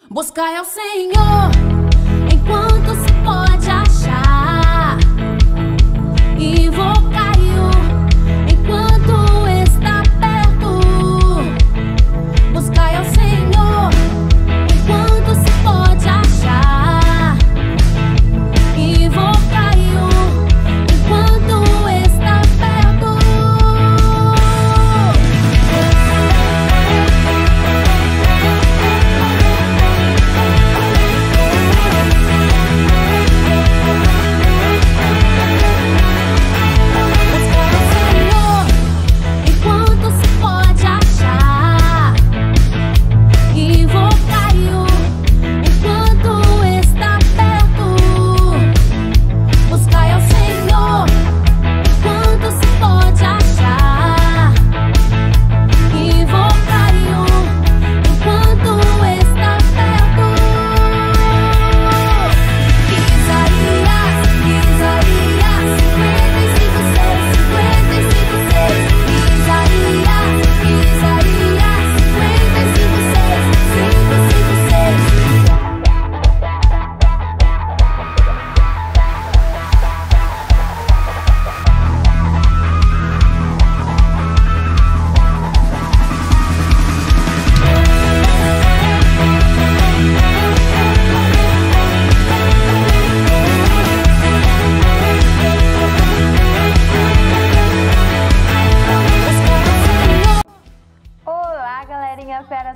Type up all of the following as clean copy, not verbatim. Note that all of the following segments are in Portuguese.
Buscai ao Senhor enquanto se pode achar, invocai-o enquanto está perto. Buscai ao Senhor enquanto se pode achar, invocai-o enquanto está perto.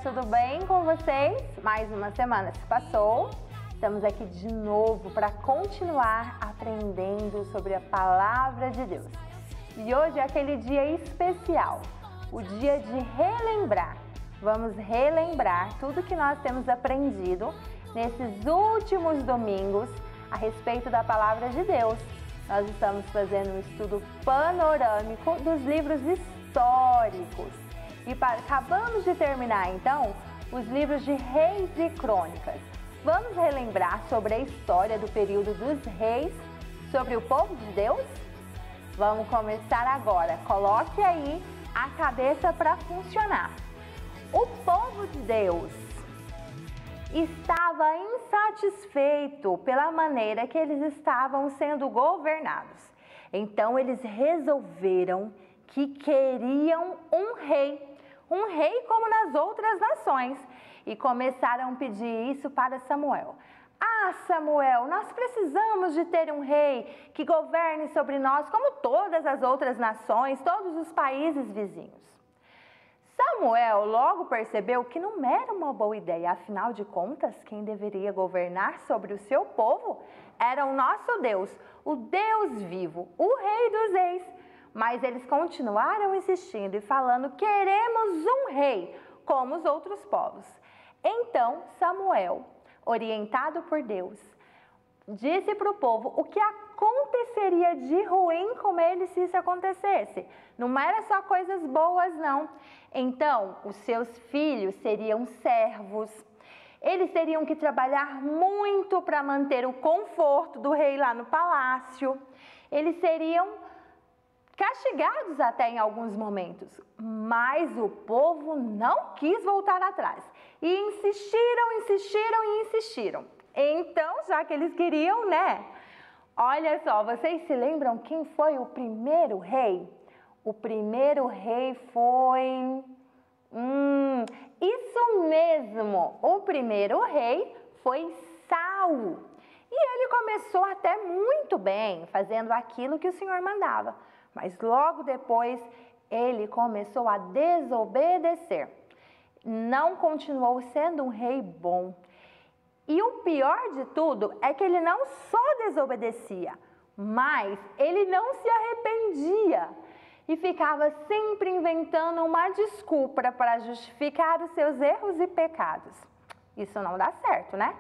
Tudo bem com vocês? Mais uma semana se passou, estamos aqui de novo para continuar aprendendo sobre a Palavra de Deus. E hoje é aquele dia especial, o dia de relembrar. Vamos relembrar tudo que nós temos aprendido nesses últimos domingos a respeito da Palavra de Deus. Nós estamos fazendo um estudo panorâmico dos livros históricos. E acabamos de terminar, então, os livros de Reis e Crônicas. Vamos relembrar sobre a história do período dos reis, sobre o povo de Deus? Vamos começar agora. Coloque aí a cabeça para funcionar. O povo de Deus estava insatisfeito pela maneira que eles estavam sendo governados. Então, eles resolveram que queriam um rei como nas outras nações, e começaram a pedir isso para Samuel. Ah, Samuel, nós precisamos de ter um rei que governe sobre nós como todas as outras nações, todos os países vizinhos. Samuel logo percebeu que não era uma boa ideia, afinal de contas, quem deveria governar sobre o seu povo era o nosso Deus, o Deus vivo, o Rei dos Reis. Mas eles continuaram insistindo e falando: queremos um rei, como os outros povos. Então Samuel, orientado por Deus, disse para o povo o que aconteceria de ruim com eles se isso acontecesse. Não era só coisas boas, não. Então, os seus filhos seriam servos. Eles teriam que trabalhar muito para manter o conforto do rei lá no palácio. Eles seriam castigados até em alguns momentos, mas o povo não quis voltar atrás e insistiram. Então, já que eles queriam, né? Olha só, vocês se lembram quem foi o primeiro rei? O primeiro rei foi... isso mesmo! O primeiro rei foi Saul. E ele começou até muito bem, fazendo aquilo que o Senhor mandava. Mas logo depois ele começou a desobedecer. Não continuou sendo um rei bom. E o pior de tudo é que ele não só desobedecia, mas ele não se arrependia. E ficava sempre inventando uma desculpa para justificar os seus erros e pecados. Isso não dá certo, né?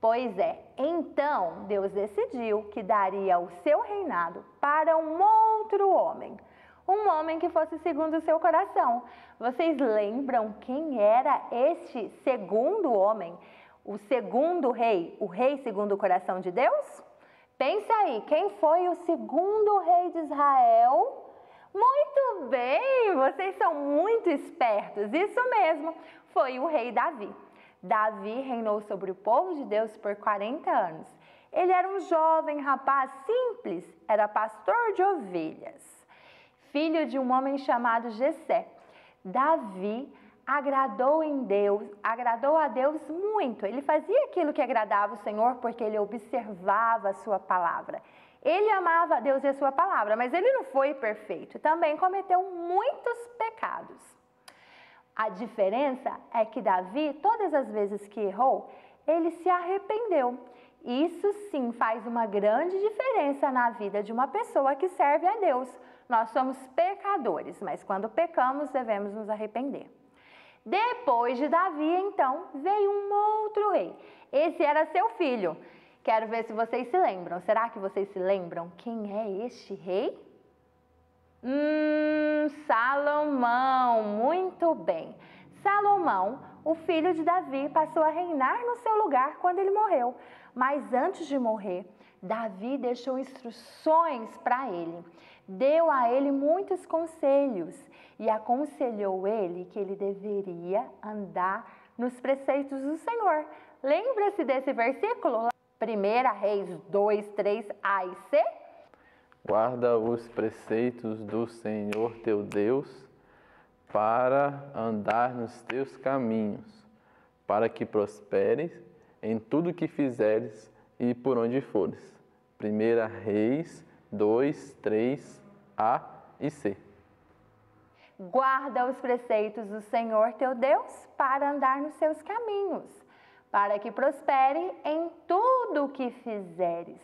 Pois é, então Deus decidiu que daria o seu reinado para um outro homem. Um homem que fosse segundo o seu coração. Vocês lembram quem era este segundo homem? O segundo rei, o rei segundo o coração de Deus? Pensa aí, quem foi o segundo rei de Israel? Muito bem, vocês são muito espertos, isso mesmo, foi o rei Davi. Davi reinou sobre o povo de Deus por 40 anos. Ele era um jovem rapaz simples, era pastor de ovelhas, filho de um homem chamado Jessé. Davi agradou a Deus muito. Ele fazia aquilo que agradava o Senhor porque ele observava a sua palavra. Ele amava a Deus e a sua palavra, mas ele não foi perfeito. Também cometeu muitos pecados. A diferença é que Davi, todas as vezes que errou, ele se arrependeu. Isso sim faz uma grande diferença na vida de uma pessoa que serve a Deus. Nós somos pecadores, mas quando pecamos devemos nos arrepender. Depois de Davi, então, veio um outro rei. Esse era seu filho. Quero ver se vocês se lembram. Será que vocês se lembram quem é este rei? Salomão, muito bem. Salomão, o filho de Davi, passou a reinar no seu lugar quando ele morreu. Mas antes de morrer, Davi deixou instruções para ele. Deu a ele muitos conselhos e aconselhou ele que ele deveria andar nos preceitos do Senhor. Lembra-se desse versículo? 1 Reis 2, 3a e c? Guarda os preceitos do Senhor teu Deus para andar nos teus caminhos, para que prosperes em tudo que fizeres e por onde fores. 1 Reis 2, 3a e c. Guarda os preceitos do Senhor teu Deus para andar nos seus caminhos, para que prospere em tudo o que fizeres.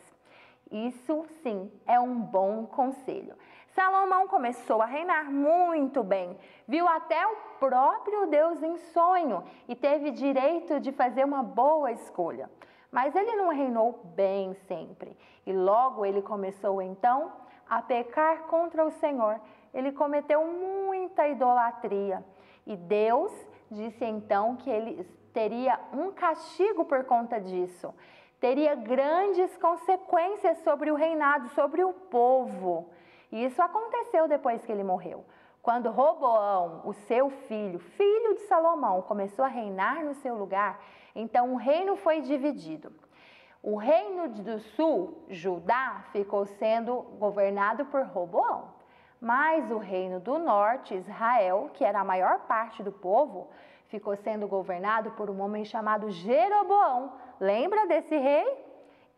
Isso sim é um bom conselho. Salomão começou a reinar muito bem, viu até o próprio Deus em sonho e teve direito de fazer uma boa escolha. Mas ele não reinou bem sempre e logo ele começou então a pecar contra o Senhor. Ele cometeu muita idolatria e Deus disse então que ele teria um castigo por conta disso. Teria grandes consequências sobre o reinado, sobre o povo. E isso aconteceu depois que ele morreu. Quando Roboão, o seu filho de Salomão, começou a reinar no seu lugar, então o reino foi dividido. O reino do sul, Judá, ficou sendo governado por Roboão. Mas o reino do norte, Israel, que era a maior parte do povo, ficou sendo governado por um homem chamado Jeroboão. Lembra desse rei?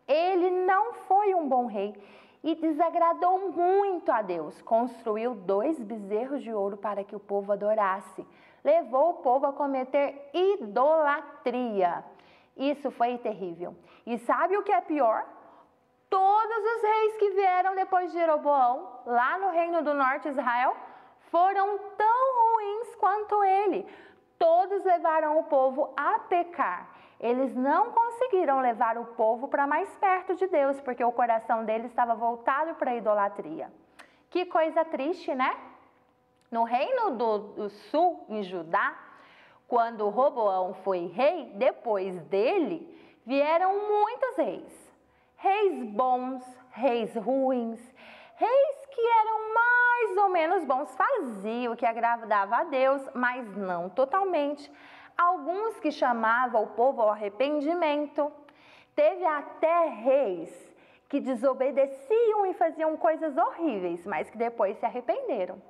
Ele não foi um bom rei e desagradou muito a Deus. Construiu 2 bezerros de ouro para que o povo adorasse. Levou o povo a cometer idolatria. Isso foi terrível. E sabe o que é pior? Todos os reis que vieram depois de Jeroboão, lá no reino do norte, Israel, foram tão ruins quanto ele. Todos levaram o povo a pecar. Eles não conseguiram levar o povo para mais perto de Deus, porque o coração deles estava voltado para a idolatria. Que coisa triste, né? No reino do sul, em Judá, quando Roboão foi rei, depois dele vieram muitos reis. Reis bons, reis ruins, reis que eram mais ou menos bons, faziam o que agradava a Deus, mas não totalmente. Alguns que chamavam o povo ao arrependimento. Teve até reis que desobedeciam e faziam coisas horríveis, mas que depois se arrependeram.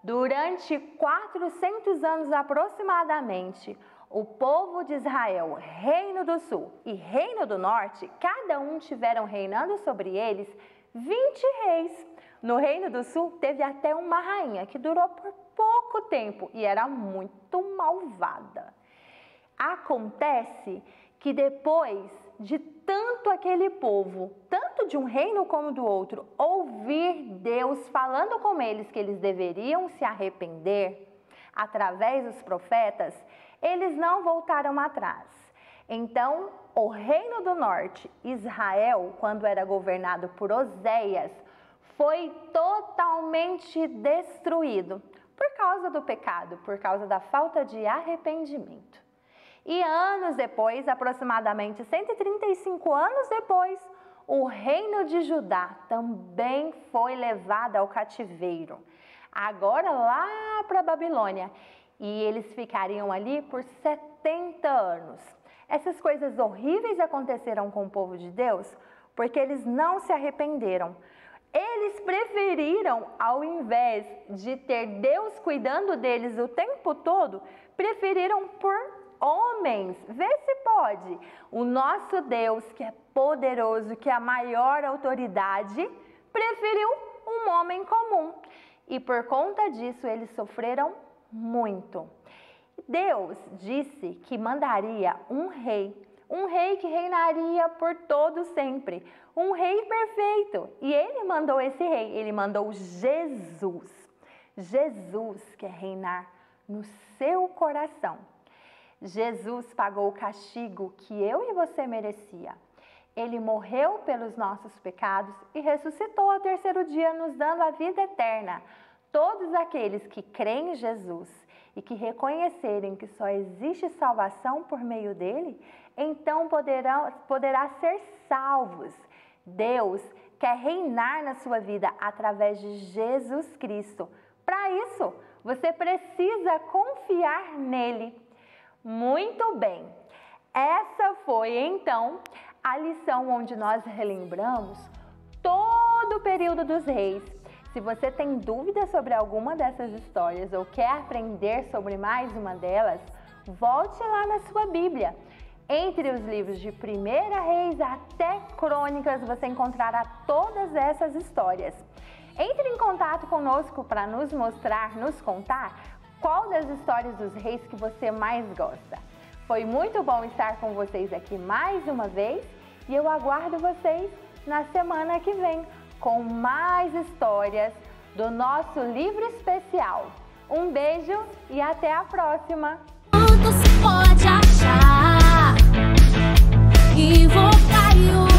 Durante 400 anos aproximadamente, o povo de Israel, Reino do Sul e Reino do Norte, cada um tiveram reinando sobre eles 20 reis. No Reino do Sul teve até uma rainha que durou por pouco tempo e era muito malvada. Acontece que depois de tanto aquele povo, tanto de um reino como do outro, ouvir Deus falando com eles que eles deveriam se arrepender através dos profetas, eles não voltaram atrás. Então, o Reino do Norte, Israel, quando era governado por Oséias, foi totalmente destruído por causa do pecado, por causa da falta de arrependimento. E anos depois, aproximadamente 135 anos depois, o reino de Judá também foi levado ao cativeiro. Agora lá para a Babilônia. e eles ficariam ali por 70 anos. Essas coisas horríveis aconteceram com o povo de Deus porque eles não se arrependeram. Eles preferiram, ao invés de ter Deus cuidando deles o tempo todo, preferiram por homens. Vê se pode. O nosso Deus, que é poderoso, que é a maior autoridade, preferiu um homem comum. E por conta disso, eles sofreram muito. Deus disse que mandaria um rei que reinaria por todo sempre, um rei perfeito. E ele mandou esse rei, ele mandou Jesus. Jesus quer reinar no seu coração. Jesus pagou o castigo que eu e você merecia. Ele morreu pelos nossos pecados e ressuscitou ao terceiro dia, nos dando a vida eterna. Todos aqueles que creem em Jesus e que reconhecerem que só existe salvação por meio dele, então poderá ser salvos. Deus quer reinar na sua vida através de Jesus Cristo. Para isso, você precisa confiar nele. Muito bem, essa foi então a lição onde nós relembramos todo o período dos reis. Se você tem dúvidas sobre alguma dessas histórias ou quer aprender sobre mais uma delas, volte lá na sua Bíblia. Entre os livros de 1 Reis até Crônicas, você encontrará todas essas histórias. Entre em contato conosco para nos mostrar, nos contar qual das histórias dos reis que você mais gosta. Foi muito bom estar com vocês aqui mais uma vez e eu aguardo vocês na semana que vem com mais histórias do nosso livro especial. Um beijo e até a próxima! Tudo se pode achar, invocar